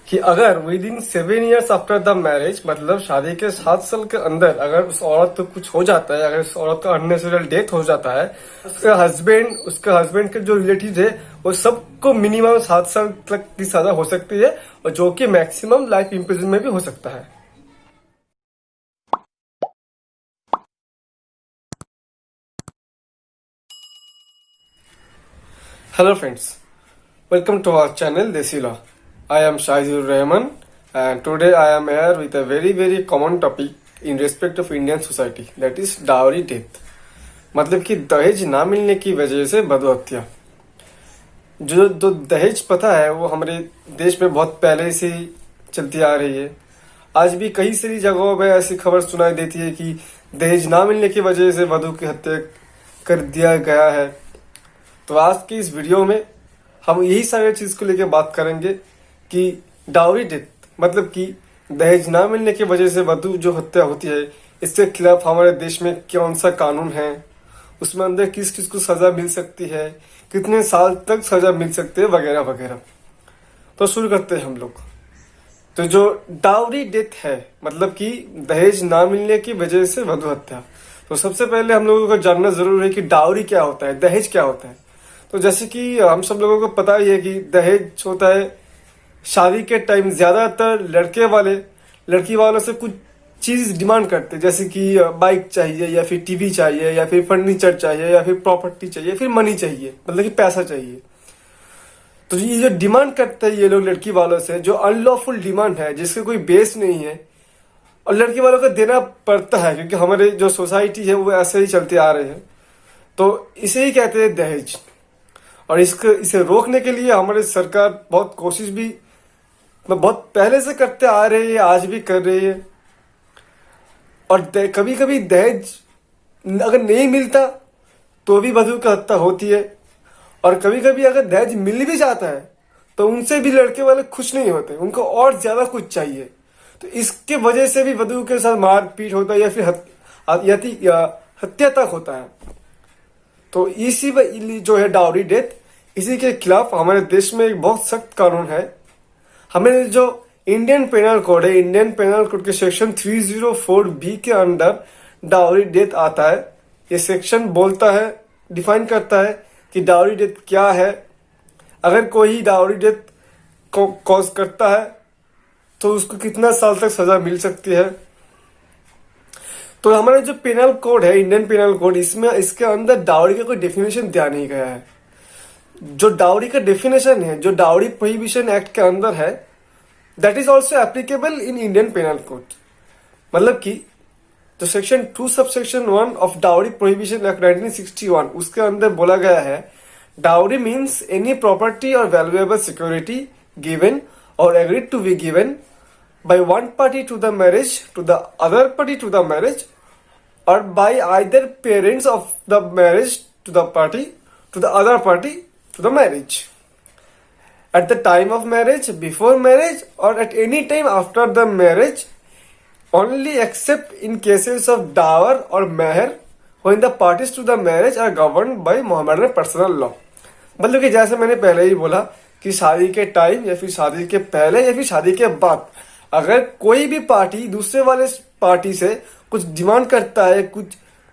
कि अगर with in 7 years after the marriage, मतलब शादी के 7 साल के अंदर अगर उस औरत को कुछ हो जाता है, अगर उस औरत का अननेचुरल डेथ हो जाता है, उसके हस्बैंड के जो रिलेटिव है वो सबको मिनिमम 7 साल तक की सजा हो सकती है, और जो कि मैक्सिमम लाइफ इम्प्रिजन में भी हो सकता है। Hello friends, welcome to our channel Desi Law. I am Shahizur Rahman and today I am here with a very common topic in respect of Indian society, that is dowry death. मतलब कि दहेज ना मिलने की वजह से बधू हत्या। जो दहेज प्रथा है वो हमारे देश में बहुत पहले से ही चलती आ रही है। आज भी कई सारी जगहों पे ऐसी खबर सुनाई देती है कि दहेज ना मिलने की वजह से वधू की हत्या कर दिया गया है। तो आज की इस वीडियो में हम यही सारी चीज को लेकर बात करेंगे कि डाउरी डेथ, मतलब कि दहेज ना मिलने की वजह से वधू जो हत्या होती है, इसके खिलाफ हमारे देश में कौन सा कानून है, उसमें अंदर किस किस को सजा मिल सकती है, कितने साल तक सजा मिल सकती है, वगैरह वगैरह। तो शुरू करते हैं हम लोग। तो जो डाउरी डेथ है, मतलब कि दहेज ना मिलने की वजह से वधू हत्या, तो सबसे पहले हम लोगों को जानना जरूर है कि डाउरी क्या होता है, दहेज क्या होता है। तो जैसे कि हम सब लोगों को पता ही है कि दहेज होता है शादी के टाइम ज्यादातर लड़की वालों से कुछ चीज डिमांड करते हैं, जैसे कि बाइक चाहिए या फिर टीवी चाहिए या फिर फर्नीचर चाहिए या फिर प्रॉपर्टी चाहिए, फिर मनी चाहिए, मतलब कि पैसा चाहिए। तो ये जो डिमांड करते हैं ये लोग लड़की वालों से, जो अनलॉफुल डिमांड है, जिसके कोई बेस नहीं है, और लड़की वालों को देना पड़ता है क्योंकि हमारे जो सोसाइटी है वो ऐसे ही चलते आ रहे हैं, तो इसे ही कहते हैं दहेज। और इसे रोकने के लिए हमारी सरकार बहुत कोशिश भी बहुत पहले से करते आ रही है, आज भी कर रही है। और कभी कभी दहेज अगर नहीं मिलता तो भी वधू की हत्या होती है, और कभी कभी अगर दहेज मिल भी जाता है तो उनसे भी लड़के वाले खुश नहीं होते, उनको और ज्यादा कुछ चाहिए। तो इसके वजह से भी वधू के साथ मारपीट होता है या फिर हत्या तक होता है। तो इसी जो है डाउरी डेथ, इसी के खिलाफ हमारे देश में एक बहुत सख्त कानून है। हमें जो इंडियन पेनल कोड है, इंडियन पेनल कोड के सेक्शन 304B के अंदर डाउरी डेथ आता है। ये सेक्शन बोलता है, डिफाइन करता है कि डाउरी डेथ क्या है, अगर कोई डाउरी डेथ को कॉज करता है तो उसको कितना साल तक सजा मिल सकती है। तो हमारा जो पेनल कोड है, इंडियन पेनल कोड, इसमें इसके अंदर डाउरी का कोई डेफिनेशन दिया नहीं गया है। जो डाउरी का डेफिनेशन है, जो डाउरी प्रोहिबिशन एक्ट के अंदर है, that is also applicable in Indian penal code. मतलब कि जो section 2 subsection 1 of dowry prohibition act 1961, उसके अंदर बोला गया है डाउरी मीन्स एनी प्रॉपर्टी और वैल्यूएबल सिक्योरिटी गिवन और agreed to be given by one party to the marriage to the other party to the marriage, or by either parents of the marriage to the other party to the marriage, at the time of marriage, before marriage, or at any time after the marriage, only except in cases of dower or meher when the parties to the marriage are governed by Mohammedan personal law। मतलब कि जैसे मैंने पहले ही बोला कि शादी के time या फिर शादी के पहले या फिर शादी के बाद अगर कोई भी पार्टी दूसरे वाले पार्टी से कुछ डिमांड करता है, कुछ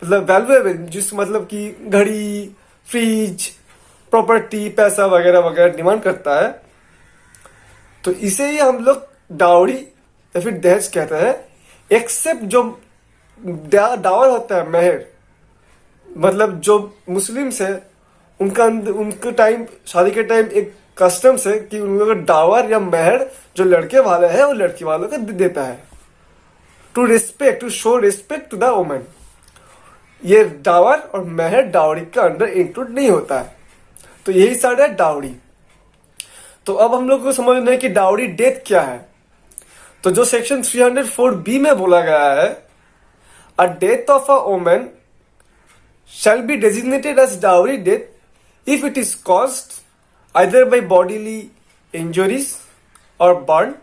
मतलब वैल्यूएबल, जिस मतलब कि घड़ी, फ्रिज, प्रॉपर्टी, पैसा वगैरह वगैरह डिमांड करता है, तो इसे ही हम लोग डाउरी या फिर दहेज कहते हैं। एक्सेप्ट जो डावर होता है, मेहर, मतलब जो मुस्लिम्स है उनके टाइम, शादी के टाइम एक कस्टम्स है कि उन लोगों को डावर या मेहर जो लड़के वाले हैं वो लड़की वालों को देता है, to show respect to the women. ये डावर और मेहर डाउरी के अंदर इंक्लूड नहीं होता है। तो यही सारा है डाउरी। तो अब हम लोग को समझना है कि डाउरी डेथ क्या है। तो जो सेक्शन 304B में बोला गया है, a death of a women shall be designated as dowry death if it is caused either by bodily injuries or burn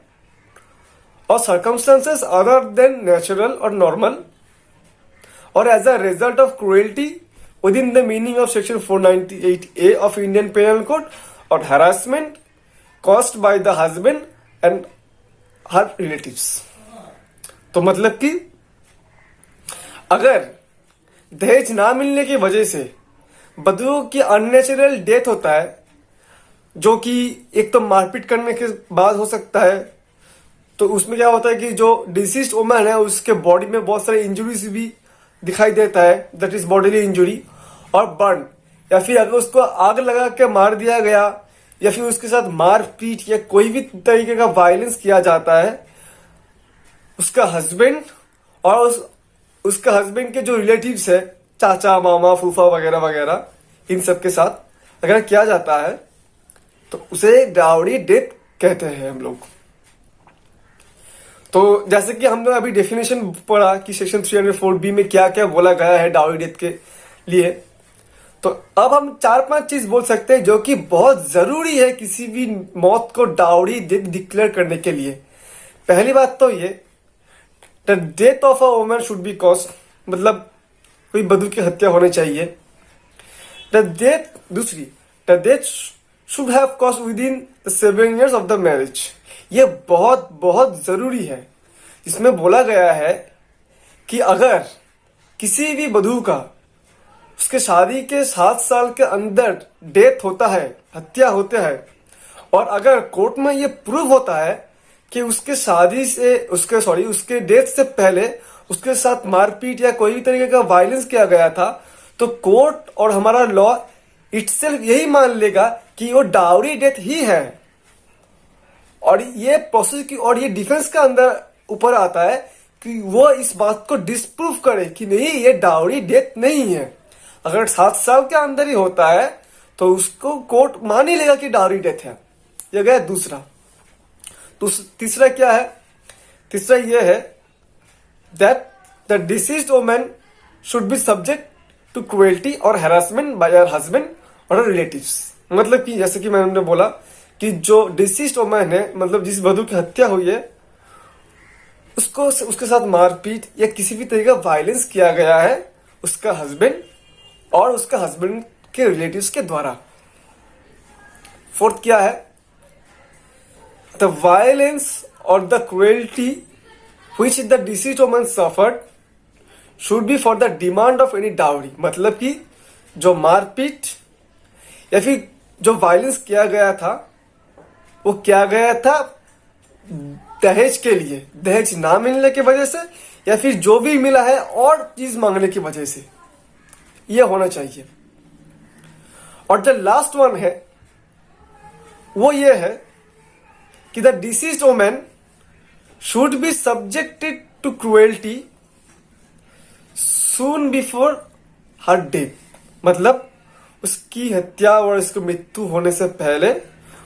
or circumstances other than natural or normal, or as a result of cruelty within the meaning of section 498A of Indian Penal Code, or harassment caused by the husband and her relatives. तो मतलब कि अगर दहेज ना मिलने की वजह से वधु की अननेचुरल डेथ होता है, जो कि एक तो मारपीट करने के बाद हो सकता है, तो उसमें क्या होता है कि जो डिसीज्ड वुमन है उसके बॉडी में बहुत सारे इंजुरीज भी दिखाई देता है, दैट इज बॉडीली इंजुरी और बर्न, या फिर अगर उसको आग लगा के मार दिया गया या फिर उसके साथ मारपीट या कोई भी तरीके का वायलेंस किया जाता है, उसका हस्बैंड और उसका हस्बैंड के जो रिलेटिव्स है, चाचा मामा फूफा वगैरह वगैरह, इन सब के साथ अगर किया जाता है तो उसे डाउरी डेथ कहते हैं हम लोग। तो जैसे कि हमने अभी डेफिनेशन पढ़ा कि सेक्शन 304B में क्या क्या बोला गया है डाउरी डेथ के लिए, तो अब हम 4-5 चीज बोल सकते हैं जो कि बहुत जरूरी है किसी भी मौत को डाउरी डेथ डिक्लेयर करने के लिए। पहली बात तो ये, the death of a woman should be cause, मतलब कोई वधु की हत्या होनी चाहिए। दूसरी, the death should have cause with in 7 years of the marriage. ये बहुत बहुत जरूरी है। इसमें बोला गया है कि अगर किसी भी वधु का उसके शादी के 7 साल के अंदर डेथ होता है, हत्या होता है, और अगर कोर्ट में ये प्रूव होता है कि उसके शादी से उसके डेथ से पहले उसके साथ मारपीट या कोई भी तरीके का वायलेंस किया गया था, तो कोर्ट और हमारा लॉ इटसेल्फ यही मान लेगा कि वो डाउरी डेथ ही है। और ये प्रोसेस की और ये डिफेंस का अंदर ऊपर आता है कि वो इस बात को डिस्प्रूव करे कि नहीं, ये डाउरी डेथ नहीं है। अगर 7 साल के अंदर ही होता है तो उसको कोर्ट मान ही लेगा कि डाउरी डेथ है। ये गया दूसरा। तीसरा क्या है? तीसरा ये है that the deceased woman should be subject to cruelty और हैरासमेंट बाय हर हस्बैंड और रिलेटिव्स। मतलब कि जैसे कि मैंने बोला कि जो डिसीज्ड वुमन है, मतलब जिस वधु की हत्या हुई है, उसको उसके साथ मारपीट या किसी भी तरीके का वायलेंस किया गया है उसका हस्बैंड और उसका हस्बैंड के रिलेटिव्स के द्वारा। फोर्थ क्या है? द वायलेंस और the cruelty which the deceased woman suffered should be for the demand of any dowry. मतलब कि जो मारपीट या फिर जो वायलेंस किया गया था वो किया गया था दहेज के लिए, दहेज ना मिलने की वजह से या फिर जो भी मिला है और चीज मांगने की वजह से, ये होना चाहिए। और जो लास्ट वन है वो ये है कि the deceased woman should be subjected to cruelty soon before her death. मतलब उसकी हत्या और उसकी मृत्यु होने से पहले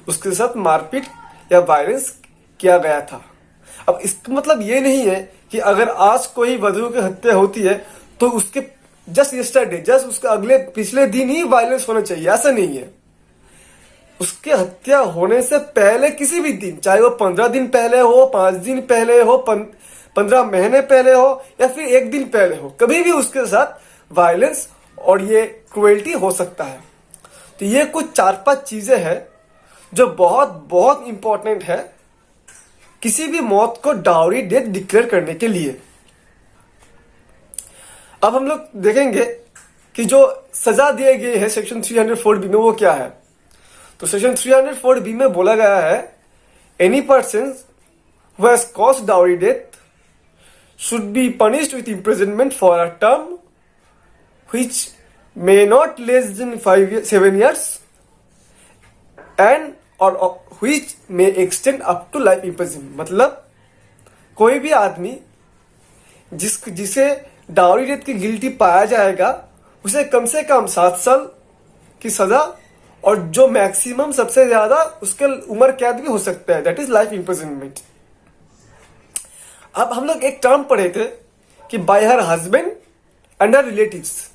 उसके साथ मारपीट या वायलेंस किया गया था। अब इसका मतलब ये नहीं है कि अगर आज कोई वधु की हत्या होती है तो उसके जस्ट उसके अगले पिछले दिन ही वायलेंस होना चाहिए, ऐसा नहीं है। उसके हत्या होने से पहले किसी भी दिन, चाहे वो 15 दिन पहले हो, 5 दिन पहले हो, 15 महीने पहले हो या फिर 1 दिन पहले हो, कभी भी उसके साथ वायलेंस और ये क्रुएल्टी हो सकता है। तो ये कुछ 4-5 चीजें हैं जो बहुत बहुत इंपॉर्टेंट है किसी भी मौत को डाउरी डेथ डिक्लेयर करने के लिए। अब हम लोग देखेंगे कि जो सजा दिए गए है सेक्शन 304B में वो क्या है। तो सेक्शन 304B में बोला गया है any person who has caused dowry death should be punished with imprisonment for a term which may not less than 7 years and और which may extend up to life imprisonment. मतलब कोई भी आदमी जिसे डाउरी डेथ की guilty पाया जाएगा उसे कम से कम 7 साल की सजा और जो मैक्सिमम सबसे ज्यादा उसके उम्र कैद भी हो सकता है, दैट इज लाइफ इम्प्रिजनमेंट। अब हम लोग एक टर्म पढ़े थे कि bye her husband and her relatives.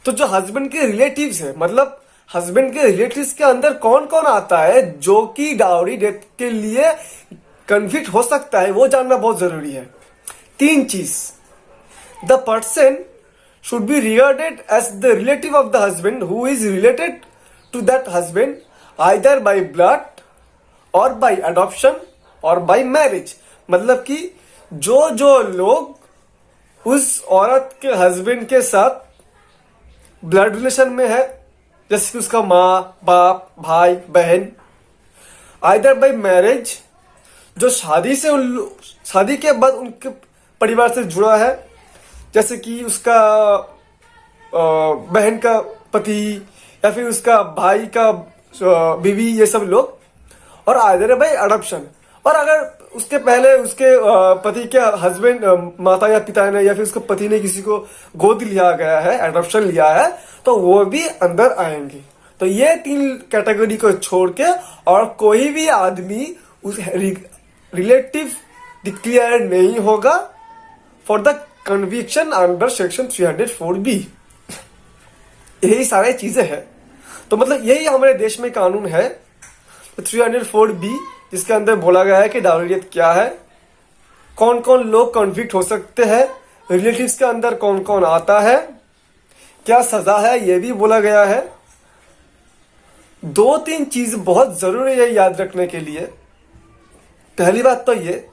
तो जो हस्बैंड के रिलेटिव्स है, मतलब हस्बैंड के रिलेटिव्स के अंदर कौन कौन आता है जो कि डाउरी डेथ के लिए कन्विक्ट हो सकता है, वो जानना बहुत जरूरी है। 3 चीज, the person should be regarded as the relative of the husband who is related to that husband either by blood or by adoption और बाय मैरिज। मतलब कि जो जो लोग उस औरत के हस्बैंड के साथ ब्लड रिलेशन में है, जैसे कि उसका माँ बाप भाई बहन, आइदर बाय मैरिज, जो शादी के बाद उनके परिवार से जुड़ा है, जैसे कि उसका बहन का पति या फिर उसका भाई का बीवी, ये सब लोग, और आइदर बाय अडॉप्शन। और अगर उसके पहले उसके पति के हस्बैंड, माता या पिता ने या फिर उसके पति ने किसी को गोद लिया गया है, अडॉप्शन लिया है, तो वो भी अंदर आएंगे। तो ये 3 कैटेगरी को छोड़ के और कोई भी आदमी उस रिलेटिव डिक्लेयर नहीं होगा for the conviction under section 304B। यही सारी चीजें हैं। तो मतलब यही हमारे देश में कानून है 304B, जिसके अंदर बोला गया है कि डाउरी डेथ क्या है, कौन कौन लोग कन्विक्ट हो सकते हैं, रिलेटिव्स के अंदर कौन कौन आता है, क्या सजा है, ये भी बोला गया है। 2-3 चीज बहुत जरूरी है याद रखने के लिए। पहली बात तो ये,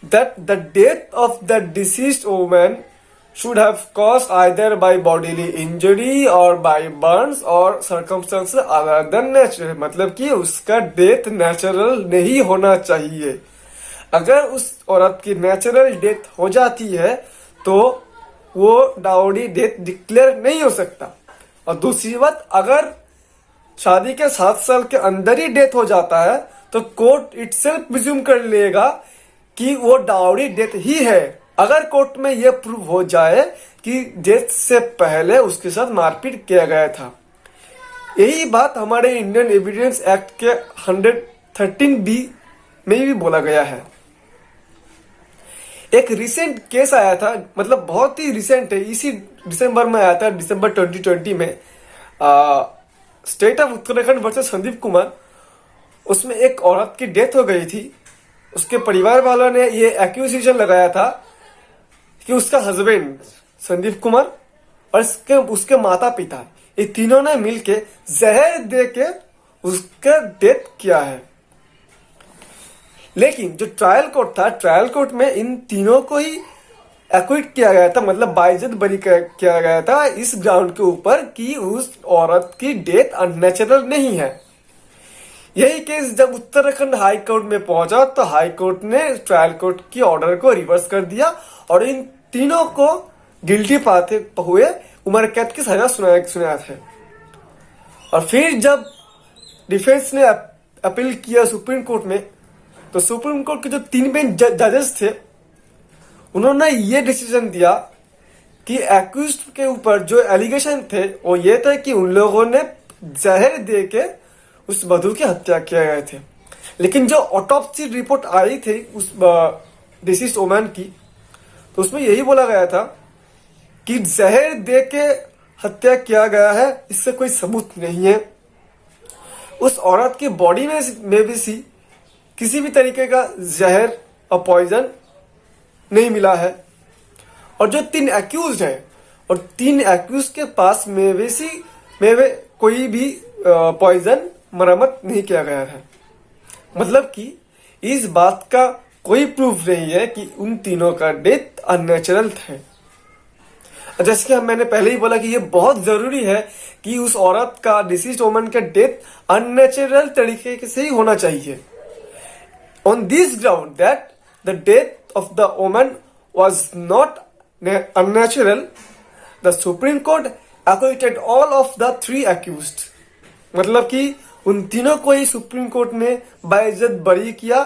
that the death of the deceased woman should have caused either by bodily injury or by burns or circumstances other than natural। मतलब कि उसका डेथ नेचुरल नहीं होना चाहिए। अगर उस औरत की नेचुरल डेथ हो जाती है तो वो डाउरी डेथ डिक्लेयर नहीं हो सकता। और दूसरी बात, अगर शादी के 7 साल के अंदर ही डेथ हो जाता है तो कोर्ट इटसेल्फ प्रिज्यूम कर लेगा कि वो डाउरी डेथ ही है, अगर कोर्ट में यह प्रूव हो जाए कि डेथ से पहले उसके साथ मारपीट किया गया था। यही बात हमारे इंडियन एविडेंस एक्ट के 113B में भी बोला गया है। एक रिसेंट केस आया था, मतलब बहुत ही रिसेंट है, इसी दिसंबर में आया था, दिसंबर 2020 में, state of Uttarakhand versus Sandeep Kumar. उसमें एक औरत की डेथ हो गई थी। उसके परिवार वालों ने ये एक्यूजेशन लगाया था कि उसका हस्बैंड संदीप कुमार और उसके माता पिता, ये तीनों ने मिलके जहर दे के उसका डेथ किया है। लेकिन जो ट्रायल कोर्ट था, ट्रायल कोर्ट में इन तीनों को ही एक्विट किया गया था, मतलब बाइज्जत बरी किया गया था इस ग्राउंड के ऊपर कि उस औरत की डेथ अननेचुरल नहीं है। यही केस जब उत्तराखंड हाई कोर्ट में पहुंचा तो हाई कोर्ट ने ट्रायल कोर्ट की ऑर्डर को रिवर्स कर दिया और इन तीनों को गिल्टी पाते हुए उम्र कैद की सजा सुनाया था। और फिर जब डिफेंस ने अपील किया सुप्रीम कोर्ट में, तो सुप्रीम कोर्ट के जो 3 बेंच जजेस थे, उन्होंने ये डिसीजन दिया कि एक्यूज्ड के ऊपर जो एलिगेशन थे वो ये थे कि उन लोगों ने जहर दे के उस वधू की हत्या किए गए थे। लेकिन जो ऑटोप्सी रिपोर्ट आई थी उस डिसीज्ड वुमन की, तो उसमें यही बोला गया था कि जहर दे के हत्या किया गया है, इससे कोई सबूत नहीं है। उस औरत की बॉडी में भी किसी भी तरीके का जहर और पॉइजन नहीं मिला है। और जो 3 एक्यूज है, और 3 एक्यूज के पास में कोई भी पॉइजन बरामद नहीं किया गया है। मतलब कि इस बात का कोई प्रूफ नहीं है कि उन तीनों का डेथ अननेचुरल है। जैसे कि मैंने पहले ही बोला कि ये बहुत जरूरी है कि उस औरत का, डिसीज्ड वुमन का डेथ अननेचुरल तरीके से ही होना चाहिए। On this ground that the death of the woman was not unnatural, the Supreme Court acquitted all of the 3 accused। मतलब कि उन तीनों को ही सुप्रीम कोर्ट ने बाइज्जत बरी किया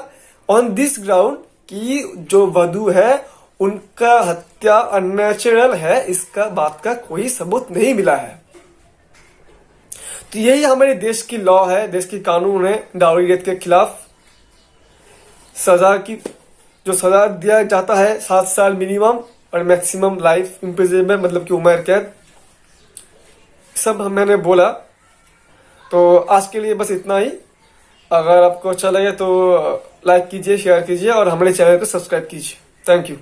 ऑन दिस ग्राउंड कि जो वधू है उनका हत्या अननेचुरल है, इसका बात का कोई सबूत नहीं मिला है। तो यही हमारे देश की लॉ है, देश की कानून है डाउरी डेथ के खिलाफ। सजा की जो सजा दिया जाता है 7 साल मिनिमम और मैक्सिमम लाइफ इम्प्रिजनमेंट, मतलब कि उम्र कैद। सब मैंने बोला। तो आज के लिए बस इतना ही। अगर आपको अच्छा लगे तो लाइक कीजिए, शेयर कीजिए और हमारे चैनल को सब्सक्राइब कीजिए। Thank you.